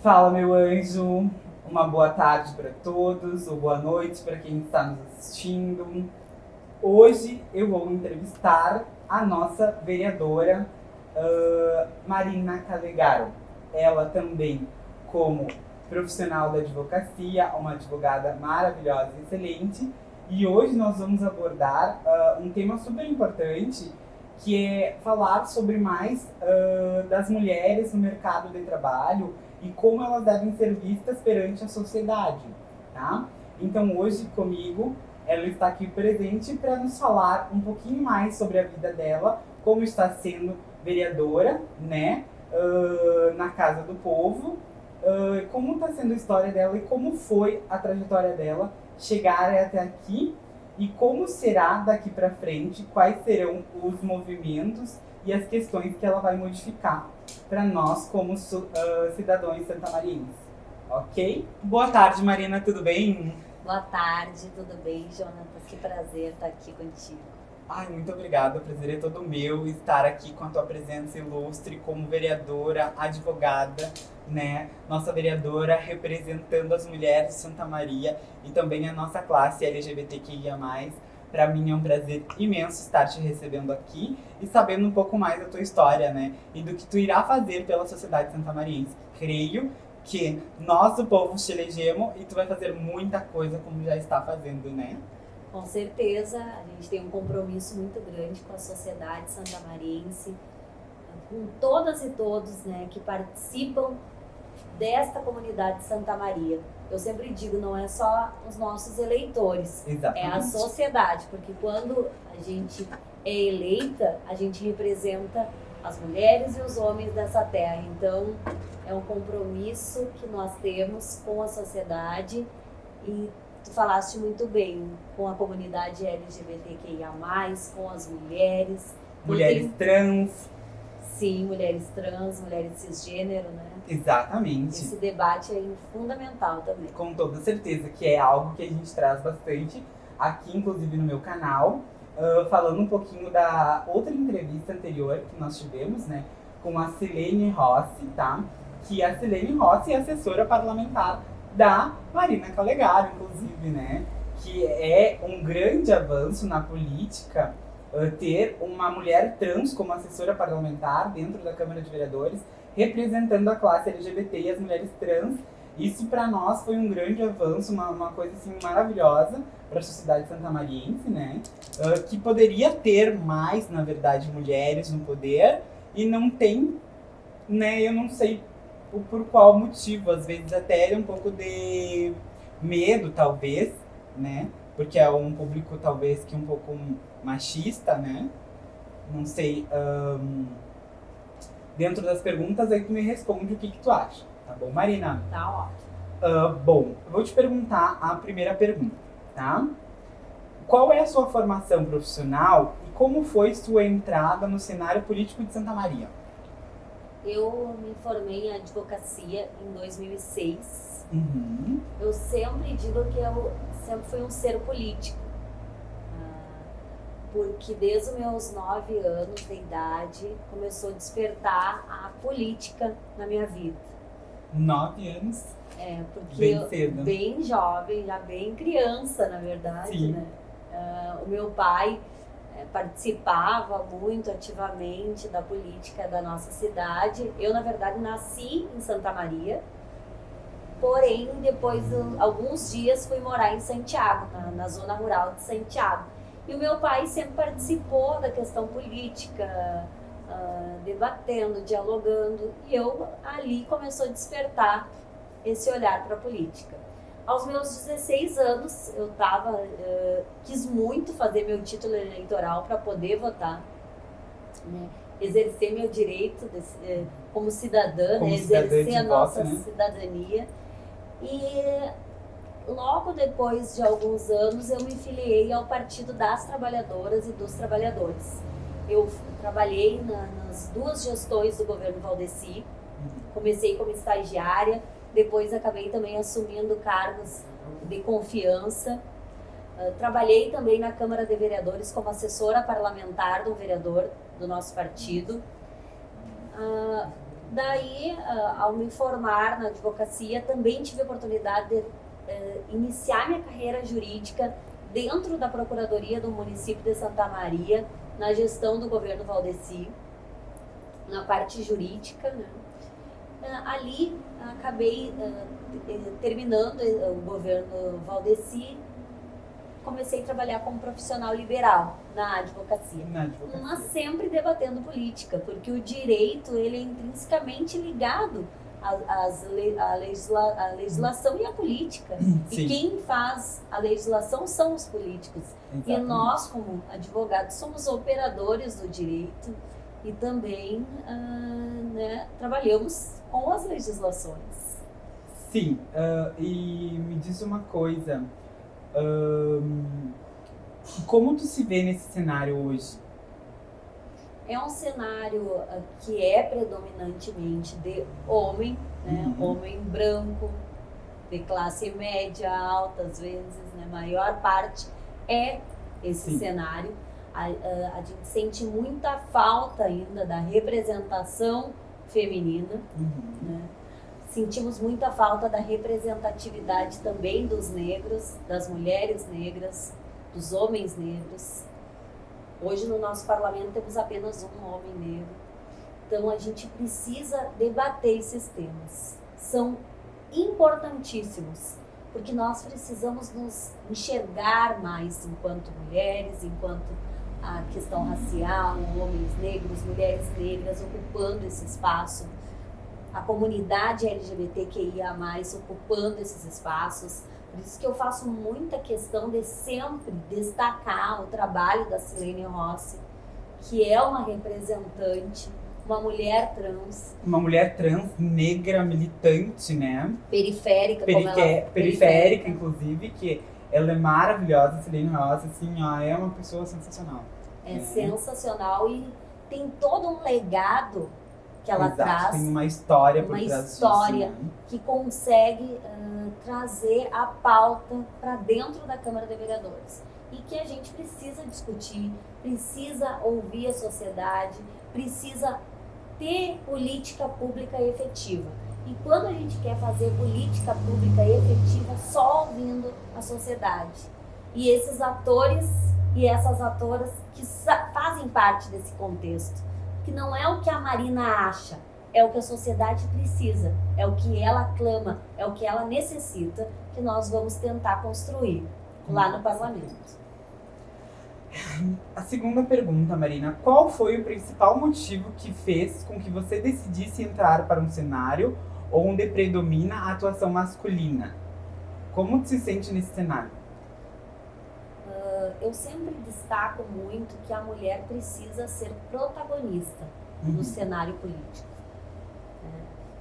Fala, meu anjo. Uma boa tarde para todos, ou boa noite para quem está nos assistindo. Hoje eu vou entrevistar a nossa vereadora Marina Calegaro. Ela também, como profissional da advocacia, uma advogada maravilhosa e excelente. E hoje nós vamos abordar um tema super importante, que é falar sobre mais das mulheres no mercado de trabalho e como elas devem ser vistas perante a sociedade, tá? Então hoje comigo ela está aqui presente para nos falar um pouquinho mais sobre a vida dela, como está sendo vereadora, né, na Casa do Povo, como está sendo a história dela e como foi a trajetória dela chegar até aqui e como será daqui para frente, quais serão os movimentos e as questões que ela vai modificar para nós como cidadãos santamarienses, ok? Boa tarde, Marina, tudo bem? Boa tarde, tudo bem, Jonatas? Que prazer estar aqui contigo. Ai, muito obrigada, o prazer é todo meu estar aqui com a tua presença ilustre como vereadora, advogada, né? Nossa vereadora representando as mulheres de Santa Maria e também a nossa classe LGBTQIA+. Para mim é um prazer imenso estar te recebendo aqui e sabendo um pouco mais da tua história, né? E do que tu irá fazer pela sociedade santamariense. Creio que nós do povo te elegemos e tu vai fazer muita coisa como já está fazendo, né? Com certeza, a gente tem um compromisso muito grande com a sociedade santamariense, com todas e todos, né, que participam desta comunidade de Santa Maria. Eu sempre digo, não é só os nossos eleitores, Exatamente. É a sociedade, porque quando a gente é eleita, a gente representa as mulheres e os homens dessa terra. Então, é um compromisso que nós temos com a sociedade e tu falaste muito bem, com a comunidade LGBTQIA+, com as mulheres. Mulheres trans. Sim, mulheres trans, mulheres cisgênero, né? Exatamente. Esse debate é fundamental também. Com toda certeza, que é algo que a gente traz bastante aqui, inclusive no meu canal, falando um pouquinho da outra entrevista anterior que nós tivemos, né, com a Silene Rossi, tá? Que a Silene Rossi é assessora parlamentar da Marina Calegaro, inclusive, né? Que é um grande avanço na política ter uma mulher trans como assessora parlamentar dentro da Câmara de Vereadores, representando a classe LGBT e as mulheres trans. Isso para nós foi um grande avanço, uma coisa assim maravilhosa para a sociedade santamariense, né? Que poderia ter mais, na verdade, mulheres no poder e não tem, né? Eu não sei por qual motivo, às vezes até um pouco de medo, talvez, né? Porque é um público talvez que um pouco machista, né? Não sei. Dentro das perguntas aí tu me responde o que tu acha, tá bom, Marina? Tá ótimo. Bom, eu vou te perguntar a primeira pergunta, tá? Qual é a sua formação profissional e como foi sua entrada no cenário político de Santa Maria? Eu me formei em advocacia em 2006. Uhum. Eu sempre digo que eu sempre fui um ser político. Porque desde os meus 9 anos de idade começou a despertar a política na minha vida. 9 anos? Porque bem cedo. Bem jovem, já bem criança, na verdade. Sim. Né? O meu pai participava muito ativamente da política da nossa cidade. Eu, na verdade, nasci em Santa Maria, porém, depois de alguns dias fui morar em Santiago, na zona rural de Santiago. E o meu pai sempre participou da questão política, debatendo, dialogando, e eu ali começou a despertar esse olhar para a política. Aos meus 16 anos, eu quis muito fazer meu título eleitoral para poder votar, né? Exercer meu direito como cidadã, Como né? cidadã Exercer a nossa né? cidadania. E logo depois de alguns anos, eu me filiei ao Partido das Trabalhadoras e dos Trabalhadores. Eu trabalhei nas 2 gestões do governo Valdeci. Comecei como estagiária, depois acabei também assumindo cargos de confiança. Trabalhei também na Câmara de Vereadores como assessora parlamentar do vereador do nosso partido. Daí, ao me formar na advocacia, também tive a oportunidade de iniciar minha carreira jurídica dentro da Procuradoria do município de Santa Maria, na gestão do governo Valdeci, na parte jurídica, né? Ali acabei terminando o governo Valdeci, comecei a trabalhar como profissional liberal na advocacia. Mas sempre debatendo política, porque o direito ele é intrinsecamente ligado à legislação e à política. Sim. E quem faz a legislação são os políticos. Exatamente. E nós, como advogados, somos operadores do direito e também trabalhamos com as legislações. Sim, e me diz uma coisa, como tu se vê nesse cenário hoje? É um cenário que é predominantemente de homem, né? Homem branco, de classe média, alta às vezes, né? Maior parte é esse Sim. cenário. A gente sente muita falta ainda da representação feminina, né? Sentimos muita falta da representatividade também dos negros, das mulheres negras, dos homens negros. Hoje no nosso parlamento temos apenas um homem negro. Então a gente precisa debater esses temas. São importantíssimos, porque nós precisamos nos enxergar mais enquanto mulheres, enquanto a questão racial, homens negros, mulheres negras ocupando esse espaço, a comunidade LGBTQIA+, ocupando esses espaços. Por isso que eu faço muita questão de sempre destacar o trabalho da Silene Rossi, que é uma representante, uma mulher trans. Uma mulher trans, negra, militante, né? Periférica, periférica, inclusive, que ela é maravilhosa, Silene Rossi, assim, ó, é uma pessoa sensacional. É sensacional e tem todo um legado que ela traz. Tem uma história por trás disso, né? Que consegue trazer a pauta para dentro da Câmara de Vereadores. E que a gente precisa discutir, precisa ouvir a sociedade, precisa ter política pública efetiva. E quando a gente quer fazer política pública efetiva, só ouvindo a sociedade. E esses atores e essas atoras que fazem parte desse contexto. Que não é o que a Marina acha, é o que a sociedade precisa, é o que ela clama, é o que ela necessita, que nós vamos tentar construir lá no parlamento. A segunda pergunta, Marina, qual foi o principal motivo que fez com que você decidisse entrar para um cenário onde predomina a atuação masculina? Como se sente nesse cenário? Eu sempre destaco muito que a mulher precisa ser protagonista no cenário político.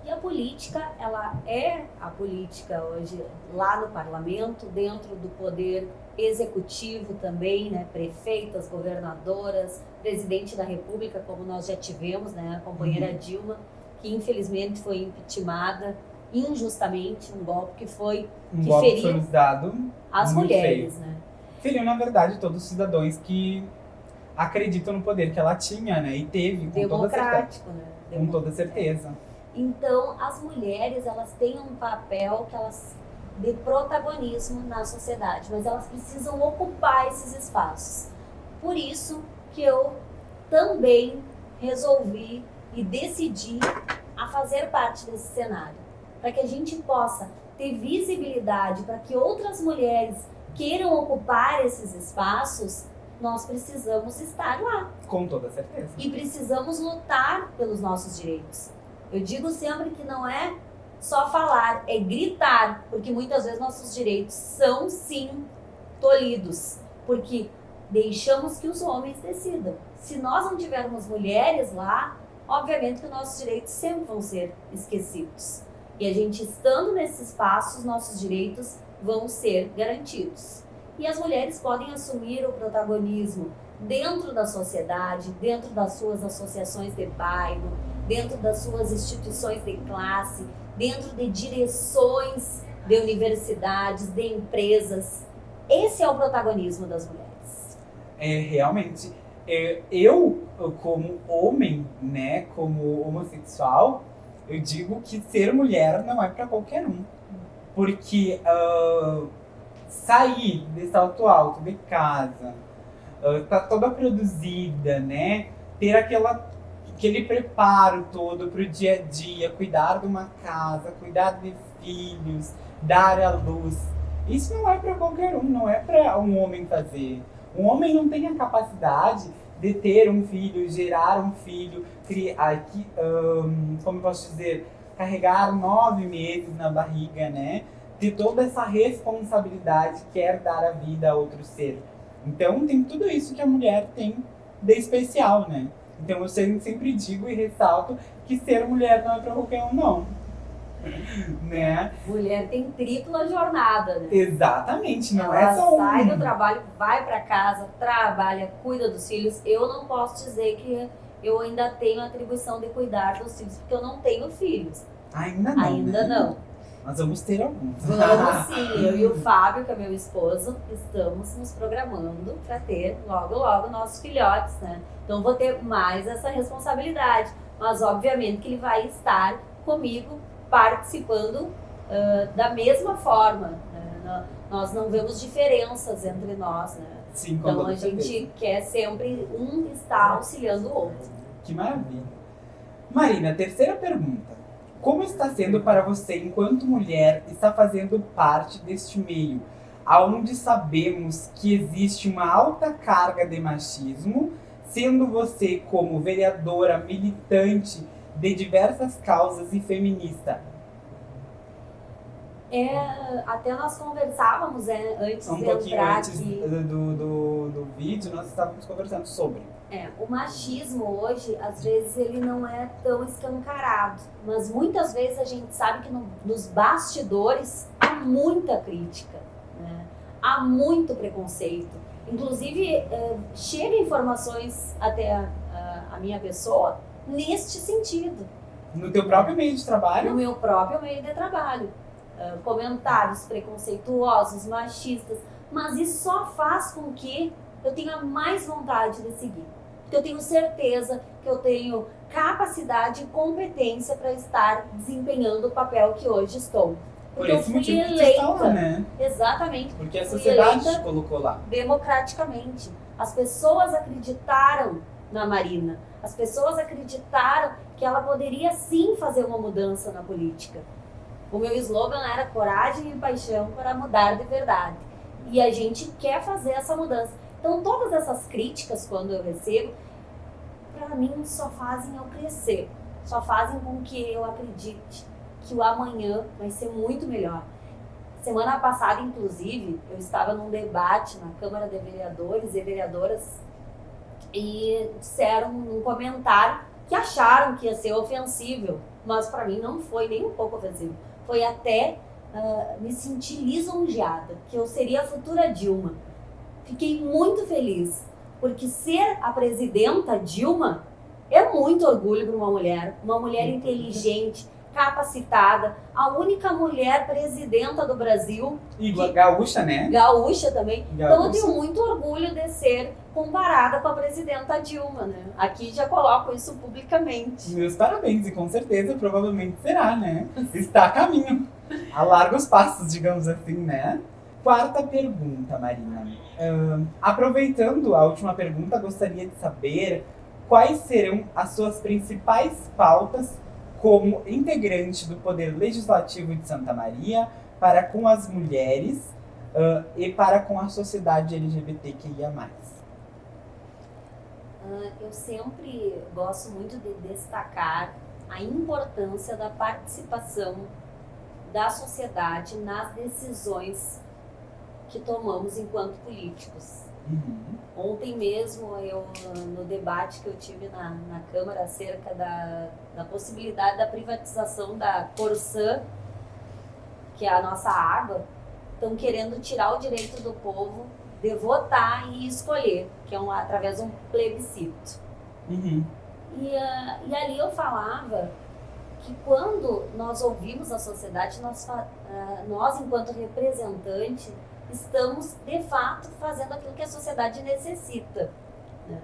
E a política, ela é a política hoje lá no parlamento, dentro do poder executivo também, né? Prefeitas, governadoras, presidente da república, como nós já tivemos, né? A companheira Dilma, que infelizmente foi impeachmentada injustamente, um golpe que foi que feriu as mulheres, né? Feriu, na verdade, todos os cidadãos que acreditam no poder que ela tinha, né? E teve, com toda certeza. Né? Com toda certeza. Então, as mulheres, elas têm um papel de protagonismo na sociedade, mas elas precisam ocupar esses espaços. Por isso que eu também resolvi e decidi a fazer parte desse cenário, para que a gente possa ter visibilidade, para que outras mulheres queiram ocupar esses espaços, nós precisamos estar lá. Com toda certeza. E precisamos lutar pelos nossos direitos. Eu digo sempre que não é só falar, é gritar, porque muitas vezes nossos direitos são sim tolhidos, porque deixamos que os homens decidam. Se nós não tivermos mulheres lá, obviamente que os nossos direitos sempre vão ser esquecidos. E a gente estando nesses espaços, nossos direitos vão ser garantidos. E as mulheres podem assumir o protagonismo dentro da sociedade, dentro das suas associações de bairro, dentro das suas instituições de classe, dentro de direções de universidades, de empresas. Esse é o protagonismo das mulheres. Realmente. Eu, como homem, né, como homossexual, Eu digo que ser mulher não é para qualquer um. Porque sair de salto alto de casa, tá toda produzida, né? Ter aquele preparo todo pro dia a dia, cuidar de uma casa, cuidar de filhos, dar à luz. Isso não é para qualquer um, não é para um homem fazer. Um homem não tem a capacidade de ter um filho, gerar um filho, criar, como eu posso dizer, carregar 9 meses na barriga, né? Ter toda essa responsabilidade, quer dar a vida a outro ser. Então tem tudo isso que a mulher tem de especial, né? Então eu sempre digo e ressalto que ser mulher não é para qualquer um, não. Né? Mulher tem tripla jornada, né? Exatamente, não ela é só sai do trabalho, vai para casa, trabalha, cuida dos filhos. Eu não posso dizer que eu ainda tenho a atribuição de cuidar dos filhos, porque eu não tenho filhos. Ainda não. Ainda né? não. Nós vamos ter alguns. Vamos sim, eu e o Fábio, que é meu esposo, estamos nos programando para ter logo, logo nossos filhotes, né? Então vou ter mais essa responsabilidade, mas obviamente que ele vai estar comigo participando da mesma forma, né? Nós não vemos diferenças entre nós, né? Sim, então a gente quer sempre um estar auxiliando o outro. Que maravilha. Marina, terceira pergunta. Como está sendo para você, enquanto mulher, estar fazendo parte deste meio, onde sabemos que existe uma alta carga de machismo, sendo você como vereadora militante de diversas causas e feminista? Até nós conversávamos antes um de pouquinho entrar antes aqui. do vídeo, nós estávamos conversando sobre. O machismo hoje, às vezes, ele não é tão escancarado, mas muitas vezes a gente sabe que nos bastidores há muita crítica, né? Há muito preconceito. Inclusive, chega informações até a minha pessoa neste sentido. No teu próprio meio de trabalho? No meu próprio meio de trabalho. Comentários preconceituosos, machistas, mas isso só faz com que eu tenha mais vontade de seguir. Porque eu tenho certeza que eu tenho capacidade e competência para estar desempenhando o papel que hoje estou. Por Porque eu esse fui motivo que eleita. você está lá, né? Exatamente. Porque a Fui sociedade eleita te colocou lá. democraticamente. As pessoas acreditaram na Marina. As pessoas acreditaram que ela poderia sim fazer uma mudança na política. O meu slogan era coragem e paixão para mudar de verdade. E a gente quer fazer essa mudança. Então, todas essas críticas, quando eu recebo, para mim só fazem eu crescer. Só fazem com que eu acredite que o amanhã vai ser muito melhor. Semana passada, inclusive, eu estava num debate na Câmara de Vereadores e Vereadoras e disseram num comentário que acharam que ia ser ofensível, mas para mim não foi nem um pouco ofensivo. Foi até me sentir lisonjeada, que eu seria a futura Dilma. Fiquei muito feliz, porque ser a presidenta Dilma é muito orgulho para uma mulher inteligente, capacitada, a única mulher presidenta do Brasil. E gaúcha, né? Gaúcha também. Gaúcha. Então eu tenho muito orgulho de ser comparada com a presidenta Dilma, né? Aqui já coloco isso publicamente. Meus parabéns, e com certeza, provavelmente será, né? Está a caminho, a largos passos, digamos assim, né? Quarta pergunta, Marina. Aproveitando a última pergunta, gostaria de saber quais serão as suas principais pautas como integrante do Poder Legislativo de Santa Maria para com as mulheres e para com a sociedade LGBTQIA+. Eu sempre gosto muito de destacar a importância da participação da sociedade nas decisões que tomamos enquanto políticos. Uhum. Ontem mesmo, no debate que eu tive na Câmara acerca da possibilidade da privatização da Corsã, que é a nossa água, estão querendo tirar o direito do povo de votar e escolher, que é através de um plebiscito. Uhum. E ali eu falava que quando nós ouvimos a sociedade, nós enquanto representante, estamos, de fato, fazendo aquilo que a sociedade necessita, né?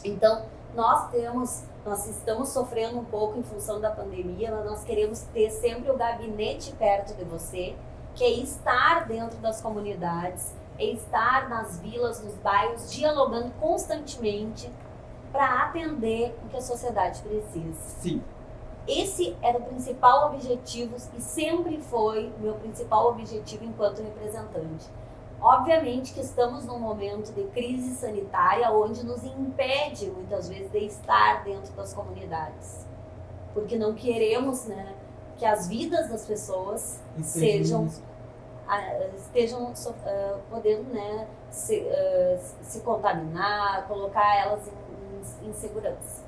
Então, Nós estamos sofrendo um pouco em função da pandemia, mas nós queremos ter sempre o gabinete perto de você, que é estar dentro das comunidades, é estar nas vilas, nos bairros, dialogando constantemente para atender o que a sociedade precisa. Sim. Esse era o principal objetivo e sempre foi o meu principal objetivo enquanto representante. Obviamente que estamos num momento de crise sanitária onde nos impede muitas vezes de estar dentro das comunidades, porque não queremos, né, que as vidas das pessoas estejam podendo, né, se contaminar, colocar elas em insegurança.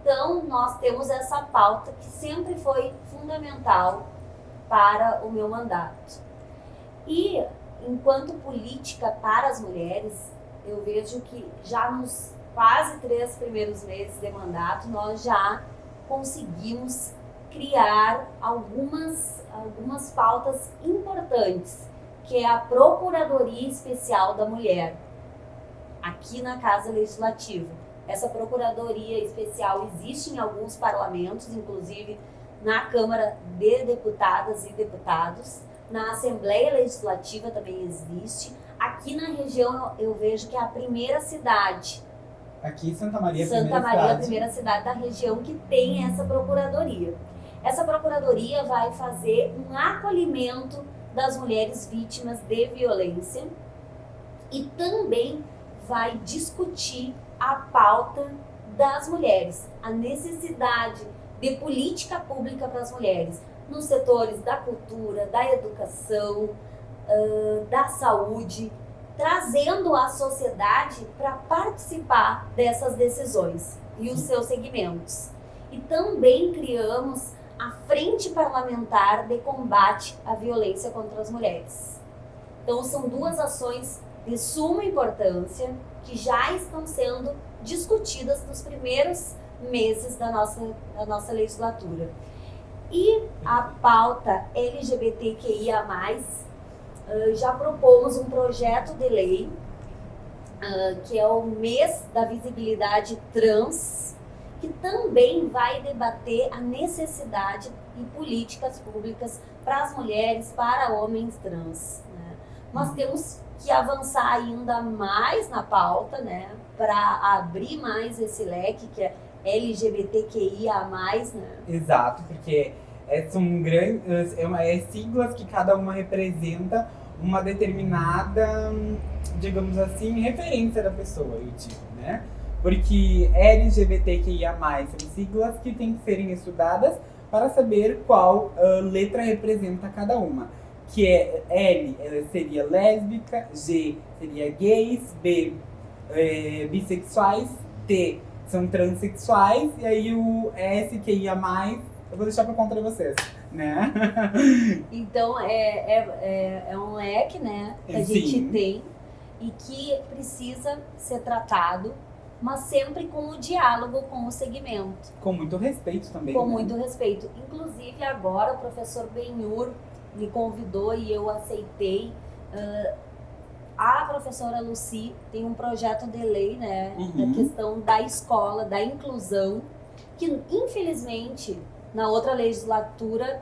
Então, nós temos essa pauta que sempre foi fundamental para o meu mandato. E, enquanto política para as mulheres, eu vejo que já nos quase 3 primeiros meses de mandato, nós já conseguimos criar algumas pautas importantes, que é a Procuradoria Especial da Mulher, aqui na Casa Legislativa. Essa Procuradoria Especial existe em alguns parlamentos, inclusive na Câmara de Deputadas e Deputados, na Assembleia Legislativa também existe. Aqui na região eu vejo que é a primeira cidade. Aqui em Santa Maria, a primeira cidade da região que tem essa Procuradoria. Essa Procuradoria vai fazer um acolhimento das mulheres vítimas de violência e também vai discutir a pauta das mulheres, a necessidade de política pública para as mulheres, nos setores da cultura, da educação, da saúde, trazendo a sociedade para participar dessas decisões e os seus segmentos. E também criamos a Frente Parlamentar de Combate à Violência contra as Mulheres. Então, são 2 ações de suma importância que já estão sendo discutidas nos primeiros meses da nossa legislatura. E a pauta LGBTQIA+, já propomos um projeto de lei, que é o Mês da Visibilidade Trans, que também vai debater a necessidade e políticas públicas para as mulheres, para homens trans, né? Nós temos que avançar ainda mais na pauta, né, para abrir mais esse leque que é LGBTQIA+, né? Exato, porque são siglas que cada uma representa uma determinada, digamos assim, referência da pessoa, eu digo, né? Porque LGBTQIA+, são siglas que têm que serem estudadas para saber qual letra representa cada uma. Que é L seria lésbica, G seria gays, B bissexuais, T são transexuais, e aí o S, que ia mais, eu vou deixar por conta de vocês, né? Então, é um leque, né, que a gente tem e que precisa ser tratado, mas sempre com o diálogo com o segmento. Com muito respeito também. Com muito respeito. Inclusive, agora o professor Benhur me convidou e eu aceitei. A professora Lucy tem um projeto de lei, né, da questão da escola, da inclusão, que infelizmente na outra legislatura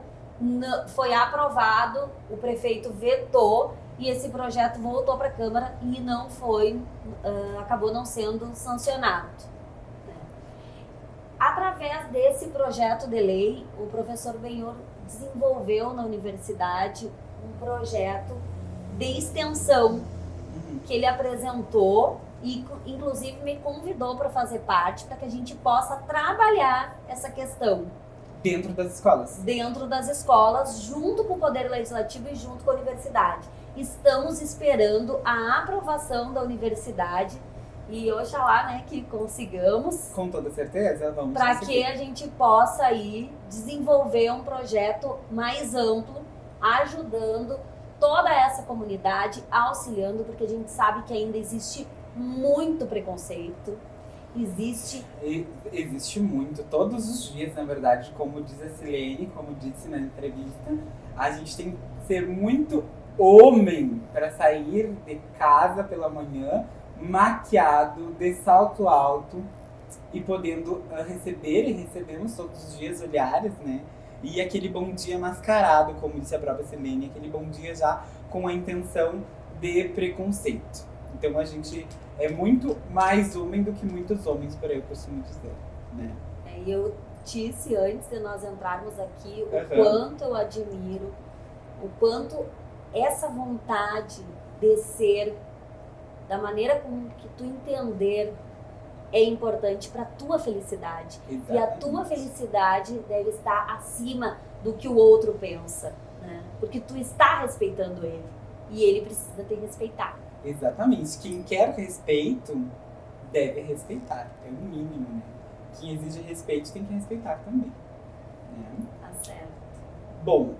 foi aprovado, o prefeito vetou e esse projeto voltou para a Câmara e não foi, acabou não sendo sancionado. Através desse projeto de lei, o professor Benhur desenvolveu na universidade um projeto de extensão que ele apresentou e inclusive me convidou para fazer parte, para que a gente possa trabalhar essa questão. Dentro das escolas? Dentro das escolas, junto com o Poder Legislativo e junto com a universidade. Estamos esperando a aprovação da universidade e oxalá, né, que consigamos. Com toda certeza, vamos para que a gente possa aí desenvolver um projeto mais amplo, ajudando toda essa comunidade, auxiliando, porque a gente sabe que ainda existe muito preconceito. Existe muito, todos os dias, na verdade, como diz a Silene, como disse na entrevista, a gente tem que ser muito homem para sair de casa pela manhã, maquiado, de salto alto e podendo receber, e recebemos todos os dias olhares, né? E aquele bom dia mascarado, como disse a própria Selene, aquele bom dia já com a intenção de preconceito. Então a gente é muito mais homem do que muitos homens, por aí eu costumo dizer, né? E eu disse antes de nós entrarmos aqui o Uhum. quanto eu admiro, o quanto essa vontade de ser da maneira como que tu entender é importante para tua felicidade. E a Exatamente. tua felicidade deve estar acima do que o outro pensa, né? Porque tu está respeitando ele e ele precisa te respeitar. Exatamente. Quem quer respeito deve respeitar, é o mínimo, né? Quem exige respeito tem que respeitar também, né? Tá certo. Bom,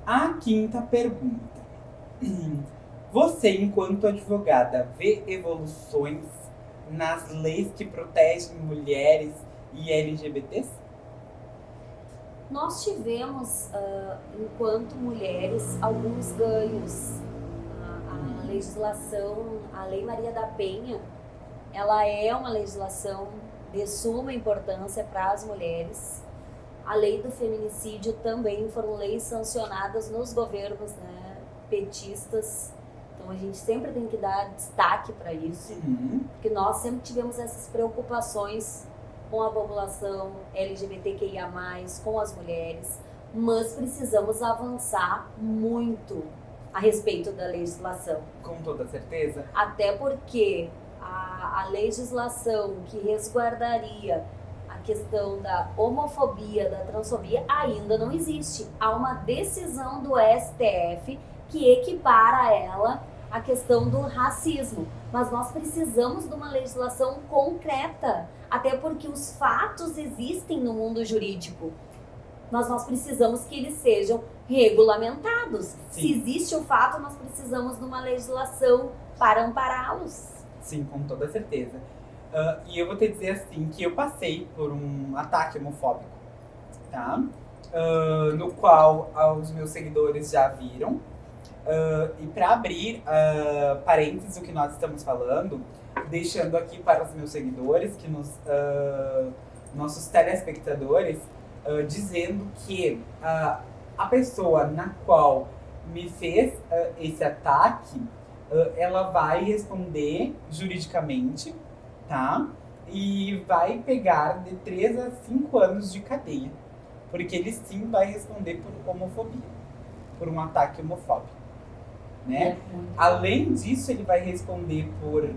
a quinta pergunta. Você, enquanto advogada, vê evoluções nas leis que protegem mulheres e LGBTs? Nós tivemos, enquanto mulheres, alguns ganhos. A legislação, a Lei Maria da Penha, ela é uma legislação de suma importância para as mulheres. A lei do feminicídio também foram leis sancionadas nos governos, né, petistas. Então a gente sempre tem que dar destaque para isso, porque nós sempre tivemos essas preocupações com a população LGBTQIA+, com as mulheres, mas precisamos avançar muito a respeito da legislação. Com toda certeza. Até porque a legislação que resguardaria a questão da homofobia, da transfobia, ainda não existe. Há uma decisão do STF que equipara a ela a questão do racismo. Mas nós precisamos de uma legislação concreta, até porque os fatos existem no mundo jurídico. Mas nós precisamos que eles sejam regulamentados. Sim. Se existe o fato, nós precisamos de uma legislação para ampará-los. Sim, com toda certeza. E eu vou te dizer assim, que eu passei por um ataque homofóbico, tá? No qual os meus seguidores já viram. E para abrir parênteses o que nós estamos falando, deixando aqui para os meus seguidores, que nossos telespectadores, dizendo que a pessoa na qual me fez esse ataque, ela vai responder juridicamente, tá? E vai pegar de 3 a 5 anos de cadeia. Porque ele sim vai responder por homofobia, por um ataque homofóbico, né? Além disso, ele vai responder por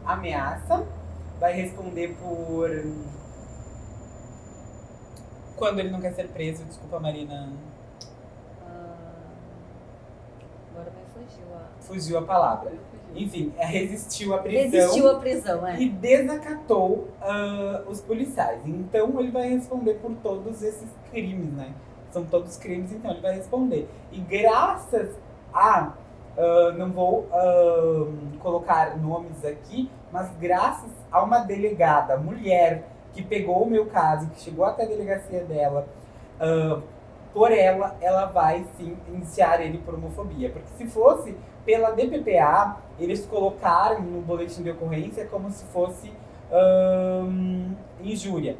ameaça, vai responder por... Quando ele não quer ser preso, desculpa, Marina. Agora me fugiu Fugiu a palavra. Enfim, resistiu à prisão. Resistiu à prisão, E desacatou os policiais. Então ele vai responder por todos esses crimes, né? São todos crimes, então ele vai responder. E graças a... não vou colocar nomes aqui, mas graças a uma delegada, mulher, que pegou o meu caso, que chegou até a delegacia dela, por ela vai sim iniciar ele por homofobia. Porque se fosse pela DPPA, eles colocaram no boletim de ocorrência como se fosse injúria.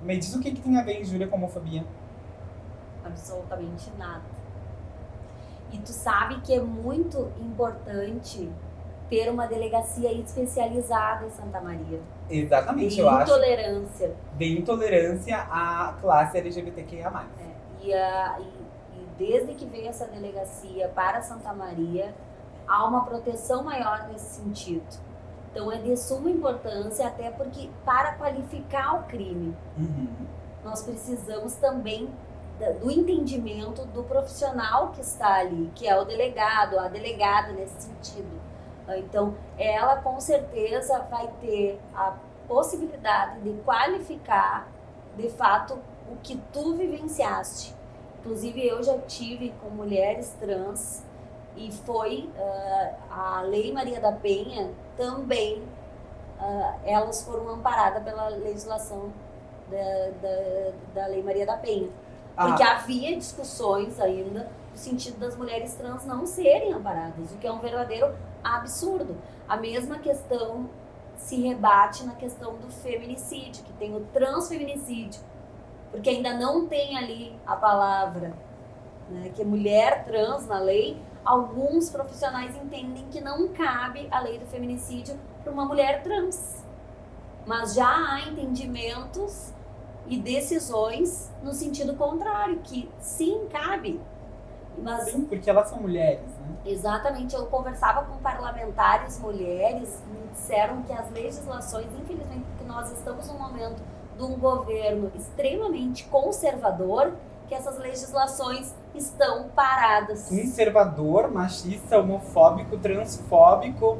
Me diz o que tem a ver injúria com homofobia? Absolutamente nada. E tu sabe que é muito importante ter uma delegacia especializada em Santa Maria. Exatamente, de eu acho. intolerância. De intolerância à classe LGBTQIA+. E desde que veio essa delegacia para Santa Maria, há uma proteção maior nesse sentido. Então é de suma importância, até porque para qualificar o crime, nós precisamos também do entendimento do profissional que está ali, que é o delegado, a delegada nesse sentido. Então, ela com certeza vai ter a possibilidade de qualificar, de fato, o que tu vivenciaste. Inclusive, eu já tive com mulheres trans e foi a Lei Maria da Penha também, elas foram amparadas pela legislação da Lei Maria da Penha. Porque havia discussões ainda no sentido das mulheres trans não serem amparadas, o que é um verdadeiro absurdo. A mesma questão se rebate na questão do feminicídio, que tem o transfeminicídio, porque ainda não tem ali a palavra, né, que é mulher trans na lei. Alguns profissionais entendem que não cabe a lei do feminicídio para uma mulher trans, mas já há entendimentos e decisões no sentido contrário, que sim, cabe. Mas, Sim, porque elas são mulheres, né? exatamente, eu conversava com parlamentares mulheres, me disseram que as legislações, infelizmente, porque nós estamos num momento de um governo extremamente conservador, que essas legislações estão paradas. Conservador, machista, homofóbico, transfóbico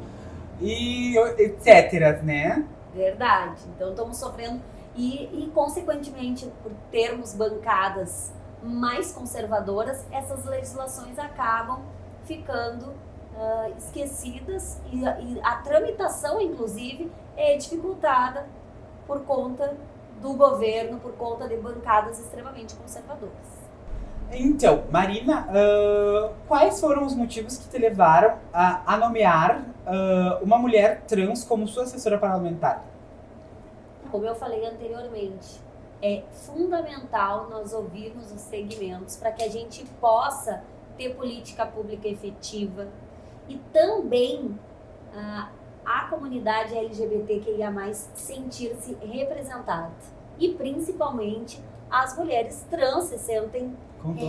e etc, né? Verdade. Então estamos sofrendo e consequentemente, por termos bancadas mais conservadoras, essas legislações acabam ficando esquecidas e a tramitação, inclusive, é dificultada por conta do governo, por conta de bancadas extremamente conservadoras. Então, Marina, quais foram os motivos que te levaram a nomear uma mulher trans como sua assessora parlamentar? Como eu falei anteriormente, é fundamental nós ouvirmos os segmentos para que a gente possa ter política pública efetiva e também a comunidade LGBTQIA+, sentir-se representada. E principalmente as mulheres trans se sentem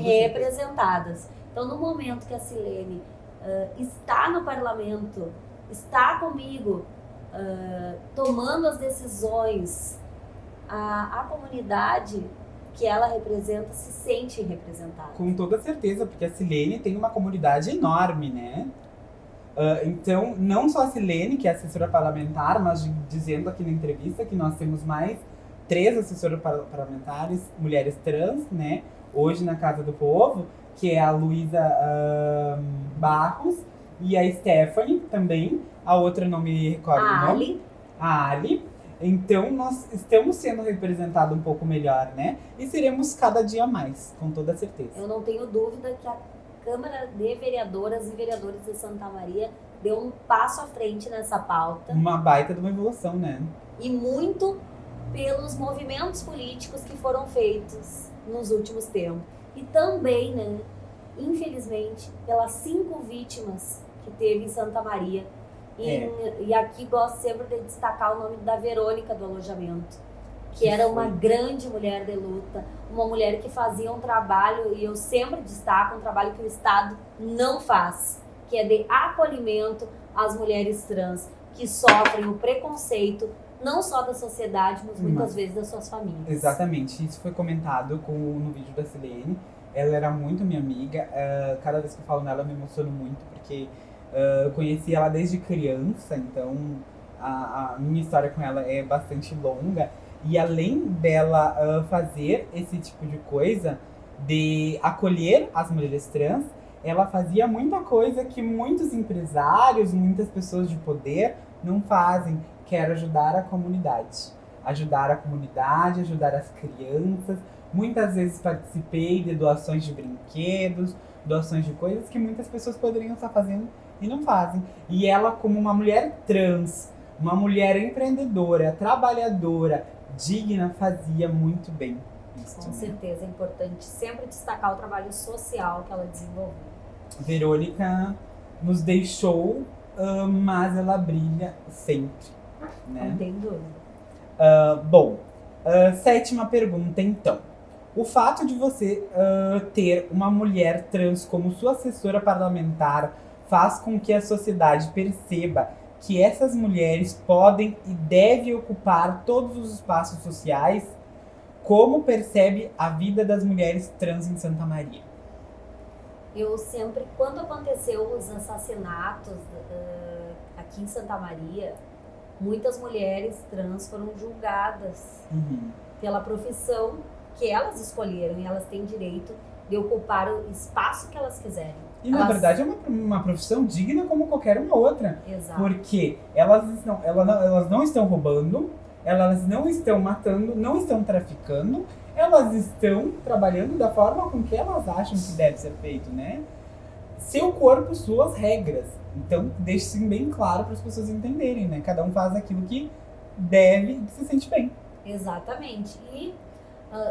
representadas. Então, no momento que a Silene está no parlamento, está comigo, tomando as decisões, a comunidade que ela representa se sente representada. Com toda certeza, porque a Silene tem uma comunidade enorme, né? Então, não só a Silene, que é assessora parlamentar, mas dizendo aqui na entrevista que nós temos mais 3 assessoras parlamentares, mulheres trans, né? Hoje na Casa do Povo, que é a Luísa Barros e a Stephanie também. A outra não me recordo o nome. A Ali. Então, nós estamos sendo representados um pouco melhor, né? E seremos cada dia mais, com toda certeza. Eu não tenho dúvida que a Câmara de Vereadoras e Vereadores de Santa Maria deu um passo à frente nessa pauta. Uma baita de uma evolução, né? E muito pelos movimentos políticos que foram feitos nos últimos tempos. E também, né, infelizmente, pelas 5 vítimas que teve em Santa Maria. E aqui gosto sempre de destacar o nome da Verônica do alojamento, que era uma grande mulher de luta, uma mulher que fazia um trabalho, e eu sempre destaco um trabalho que o Estado não faz, que é de acolhimento às mulheres trans, que sofrem o preconceito, não só da sociedade, mas muitas vezes das suas famílias. Exatamente, isso foi comentado no vídeo da Silene. Ela era muito minha amiga, cada vez que eu falo nela eu me emociono muito, porque eu conheci ela desde criança, então a minha história com ela é bastante longa. E além dela fazer esse tipo de coisa, de acolher as mulheres trans, ela fazia muita coisa que muitos empresários, muitas pessoas de poder não fazem, que era ajudar a comunidade. Ajudar a comunidade, ajudar as crianças. Muitas vezes participei de doações de brinquedos, doações de coisas que muitas pessoas poderiam estar fazendo e não fazem. E ela, como uma mulher trans, uma mulher empreendedora, trabalhadora, digna, fazia muito bem isso. Com certeza, é importante sempre destacar o trabalho social que ela desenvolveu. Verônica nos deixou, mas ela brilha sempre, né? Não tem dúvida. Bom, 7ª pergunta então. O fato de você ter uma mulher trans como sua assessora parlamentar faz com que a sociedade perceba que essas mulheres podem e devem ocupar todos os espaços sociais. Como percebe a vida das mulheres trans em Santa Maria? Eu sempre, quando aconteceu os assassinatos aqui em Santa Maria, muitas mulheres trans foram julgadas pela profissão que elas escolheram, e elas têm direito de ocupar o espaço que elas quiserem. E na verdade é uma profissão digna como qualquer uma outra. Exato. Porque elas não estão roubando, elas não estão matando, não estão traficando, elas estão trabalhando da forma com que elas acham que deve ser feito, né? Seu corpo, suas regras. Então, deixe isso bem claro para as pessoas entenderem, né? Cada um faz aquilo que deve e que se sente bem. Exatamente. E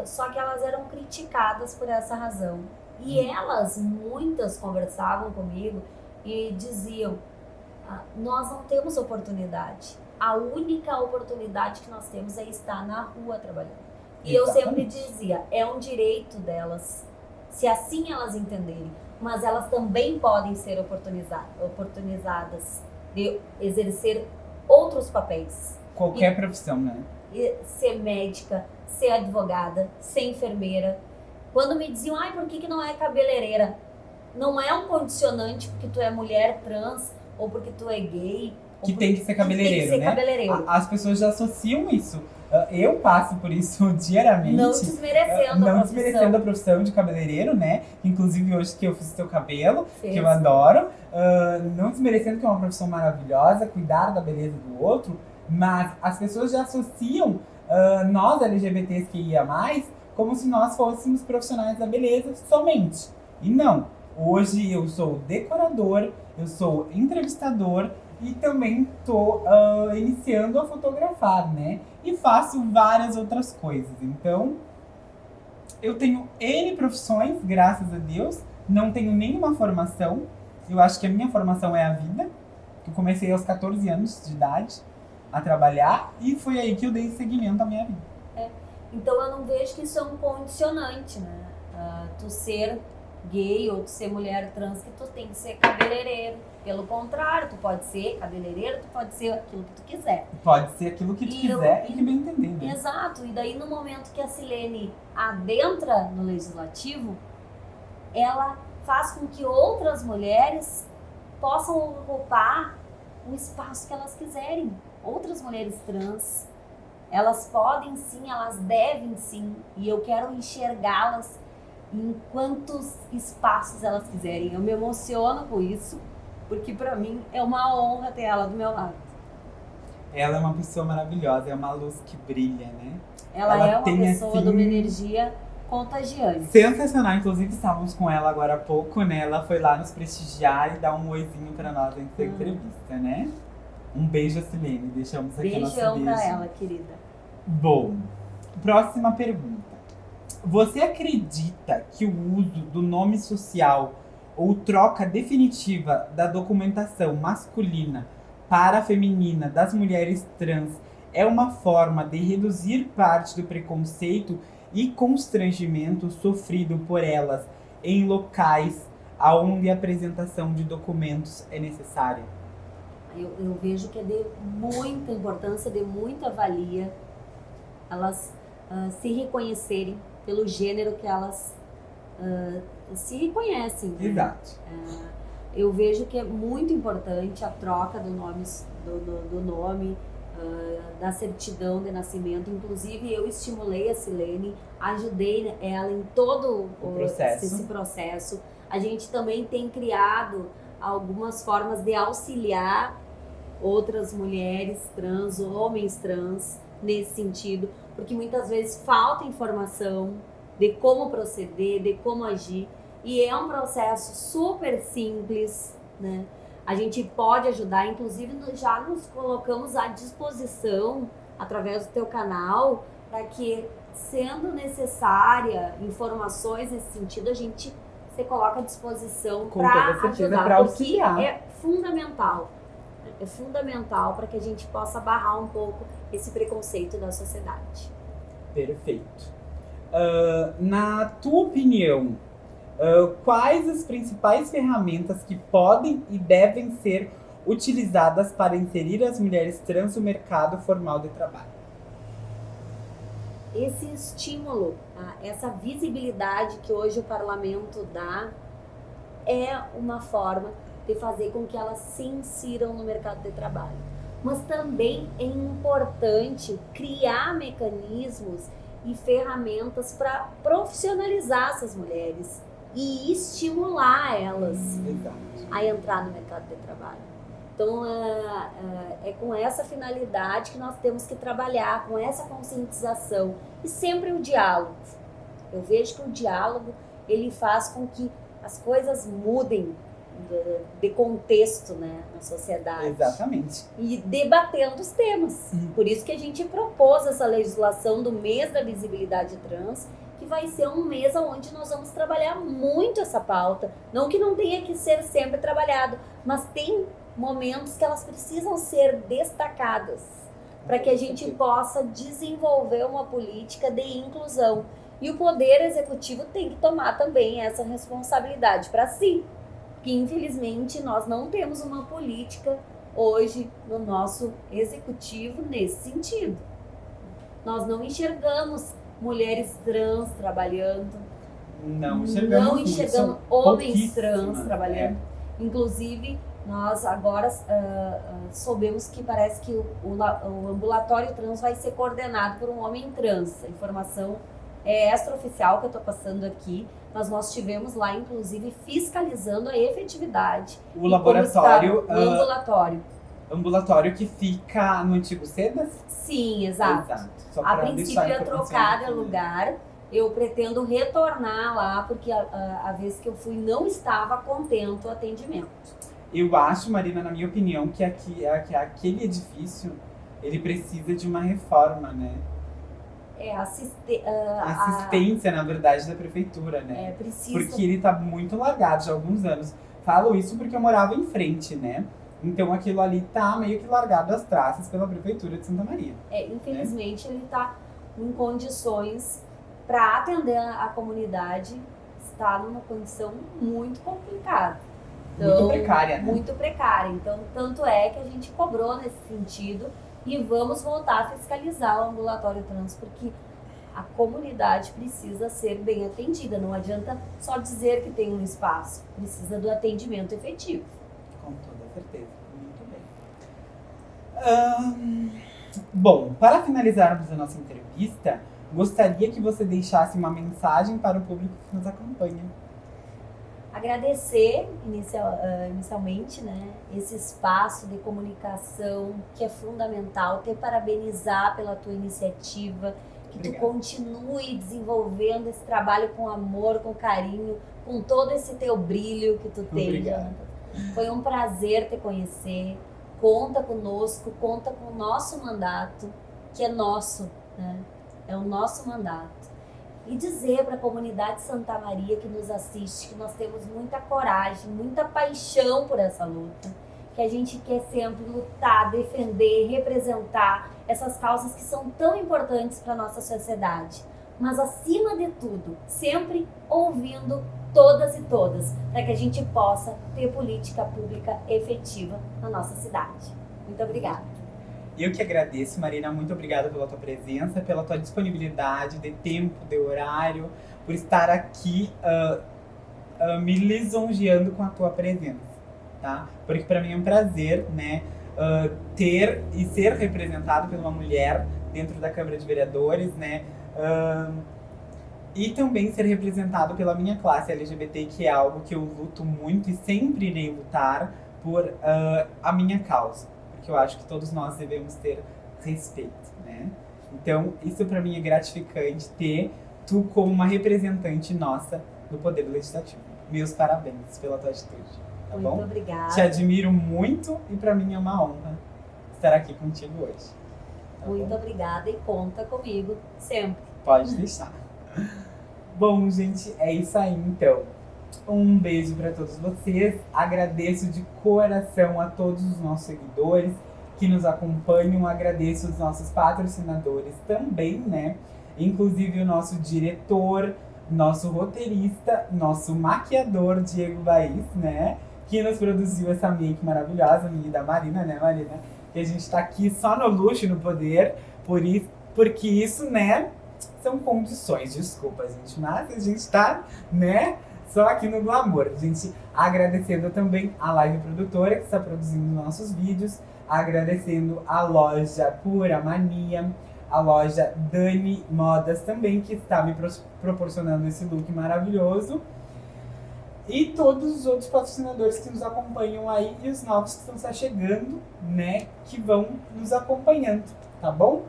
só que elas eram criticadas por essa razão. E elas, muitas, conversavam comigo e diziam: nós não temos oportunidade. A única oportunidade que nós temos é estar na rua trabalhando. E eu sempre dizia, é um direito delas, se assim elas entenderem. Mas elas também podem ser oportunizadas de exercer outros papéis. Qualquer profissão, né? Ser médica, ser advogada, ser enfermeira. Quando me diziam, por que não é cabeleireira? Não é um condicionante porque tu é mulher trans ou porque tu é gay. Que tem que ser cabeleireiro, né? Cabeleireiro. As pessoas já associam isso. Eu passo por isso diariamente. Não desmerecendo a profissão de cabeleireiro, né? Inclusive hoje que eu fiz teu cabelo, que eu adoro. Não desmerecendo que é uma profissão maravilhosa, cuidar da beleza do outro. Mas as pessoas já associam nós LGBTs que ia mais como se nós fôssemos profissionais da beleza somente. E não. Hoje eu sou decorador, eu sou entrevistador e também estou iniciando a fotografar, né? E faço várias outras coisas. Então, eu tenho N profissões, graças a Deus. Não tenho nenhuma formação. Eu acho que a minha formação é a vida. Eu comecei aos 14 anos de idade a trabalhar e foi aí que eu dei seguimento à minha vida. Então eu não vejo que isso é um condicionante, né? Tu ser gay ou tu ser mulher trans, que tu tem que ser cabeleireiro. Pelo contrário, tu pode ser cabeleireiro, tu pode ser aquilo que tu quiser. Pode ser aquilo que tu quiser e que bem entender, né? Exato. E daí no momento que a Silene adentra no legislativo, ela faz com que outras mulheres possam ocupar o espaço que elas quiserem. Outras mulheres trans, elas podem sim, elas devem sim, e eu quero enxergá-las em quantos espaços elas quiserem. Eu me emociono com isso, porque pra mim é uma honra ter ela do meu lado. Ela é uma pessoa maravilhosa, é uma luz que brilha, né? Ela é uma pessoa de uma energia contagiante. Sensacional, inclusive estávamos com ela agora há pouco, né? Ela foi lá nos prestigiar e dar um oizinho pra nós antes da entrevista, né? Um beijo a Silene, deixamos aqui a nossa beijo. Beijão pra ela, querida. Bom, próxima pergunta. Você acredita que o uso do nome social ou troca definitiva da documentação masculina para a feminina das mulheres trans é uma forma de reduzir parte do preconceito e constrangimento sofrido por elas em locais onde a apresentação de documentos é necessária? Eu vejo que é de muita importância, de muita valia elas se reconhecerem pelo gênero que elas se reconhecem. Né? Exato. Eu vejo que é muito importante a troca do nome, da certidão de nascimento. Inclusive, eu estimulei a Silene, ajudei ela em todo esse processo. A gente também tem criado algumas formas de auxiliar outras mulheres trans, homens trans, nesse sentido, porque muitas vezes falta informação de como proceder, de como agir, e é um processo super simples, né? A gente pode ajudar, inclusive já nos colocamos à disposição através do teu canal, para que, sendo necessária informações nesse sentido, a gente se coloca à disposição para ajudar, pra auxiliar. Porque é fundamental. É fundamental para que a gente possa barrar um pouco esse preconceito da sociedade. Perfeito. Na tua opinião, quais as principais ferramentas que podem e devem ser utilizadas para inserir as mulheres trans no mercado formal de trabalho? Esse estímulo, essa visibilidade que hoje o parlamento dá, é uma forma de fazer com que elas se insiram no mercado de trabalho. Mas também é importante criar mecanismos e ferramentas para profissionalizar essas mulheres e estimular elas a entrar no mercado de trabalho. Então, é com essa finalidade que nós temos que trabalhar, com essa conscientização. E sempre o diálogo. Eu vejo que o diálogo, ele faz com que as coisas mudem de contexto, né, na sociedade. Exatamente. E debatendo os temas. Por isso que a gente propôs essa legislação do mês da visibilidade trans, que vai ser um mês onde nós vamos trabalhar muito essa pauta. Não que não tenha que ser sempre trabalhado, mas tem momentos que elas precisam ser destacadas para que a gente possa desenvolver uma política de inclusão. E o Poder Executivo tem que tomar também essa responsabilidade para si. Que infelizmente nós não temos uma política hoje no nosso executivo nesse sentido. Nós não enxergamos mulheres trans trabalhando, não enxergamos homens trans trabalhando. Inclusive, nós agora soubemos que parece que o ambulatório trans vai ser coordenado por um homem trans. A informação é extraoficial que eu estou passando aqui, mas nós tivemos lá, inclusive, fiscalizando a efetividade. O laboratório. O ambulatório. Ambulatório que fica no antigo SEDAS? Sim, exato. A princípio ia trocar de lugar. Eu pretendo retornar lá, porque a vez que eu fui não estava contento o atendimento. Eu acho, Marina, na minha opinião, que aquele edifício, ele precisa de uma reforma, né? Assistência, na verdade, da prefeitura, né? Precisa. Porque ele tá muito largado já há alguns anos. Falo isso porque eu morava em frente, né? Então aquilo ali tá meio que largado às traças pela prefeitura de Santa Maria. Infelizmente, ele tá em condições para atender a comunidade, está numa condição muito complicada. Então, muito precária, né? Muito precária. Então, tanto é que a gente cobrou nesse sentido e vamos voltar a fiscalizar o ambulatório trans, porque a comunidade precisa ser bem atendida. Não adianta só dizer que tem um espaço, precisa do atendimento efetivo. Com toda certeza. Muito bem. Bom, para finalizarmos a nossa entrevista, gostaria que você deixasse uma mensagem para o público que nos acompanha. Agradecer inicialmente, né, esse espaço de comunicação que é fundamental, te parabenizar pela tua iniciativa, que Obrigada. Tu continue desenvolvendo esse trabalho com amor, com carinho, com todo esse teu brilho que tu tem. Obrigada. Foi um prazer te conhecer, conta conosco, conta com o nosso mandato, que é nosso, né? É o nosso mandato. E dizer para a comunidade Santa Maria que nos assiste que nós temos muita coragem, muita paixão por essa luta, que a gente quer sempre lutar, defender, representar essas causas que são tão importantes para a nossa sociedade. Mas acima de tudo, sempre ouvindo todas e todas, para que a gente possa ter política pública efetiva na nossa cidade. Muito obrigada. Eu que agradeço, Marina, muito obrigada pela tua presença, pela tua disponibilidade de tempo, de horário, por estar aqui me lisonjeando com a tua presença, tá? Porque para mim é um prazer, né, ter e ser representado por uma mulher dentro da Câmara de Vereadores, né, e também ser representado pela minha classe LGBT, que é algo que eu luto muito e sempre irei lutar por a minha causa. Que eu acho que todos nós devemos ter respeito, né? Então, isso para mim é gratificante ter tu como uma representante nossa do Poder Legislativo. Meus parabéns pela tua atitude, tá bom? Muito obrigada. Te admiro muito e para mim é uma honra estar aqui contigo hoje. Tá muito bom? obrigada e conta comigo sempre. Pode deixar. Bom, gente, é isso aí então. Um beijo para todos vocês. Agradeço de coração a todos os nossos seguidores que nos acompanham. Agradeço os nossos patrocinadores também, né? Inclusive o nosso diretor, nosso roteirista, nosso maquiador, Diego Baís, né? Que nos produziu essa make maravilhosa, minha e da Marina, né, Marina? Que a gente tá aqui só no luxo, no poder, porque isso, né? São condições, desculpa, gente, mas a gente tá, né? Só aqui no glamour. Gente, agradecendo também a Live Produtora, que está produzindo nossos vídeos. Agradecendo a loja Pura Mania, a loja Dani Modas também, que está me proporcionando esse look maravilhoso. E todos os outros patrocinadores que nos acompanham aí e os novos que estão se chegando, né? Que vão nos acompanhando, tá bom?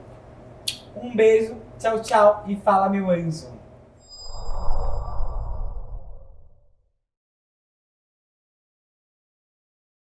Um beijo, tchau, tchau e fala, meu anjo!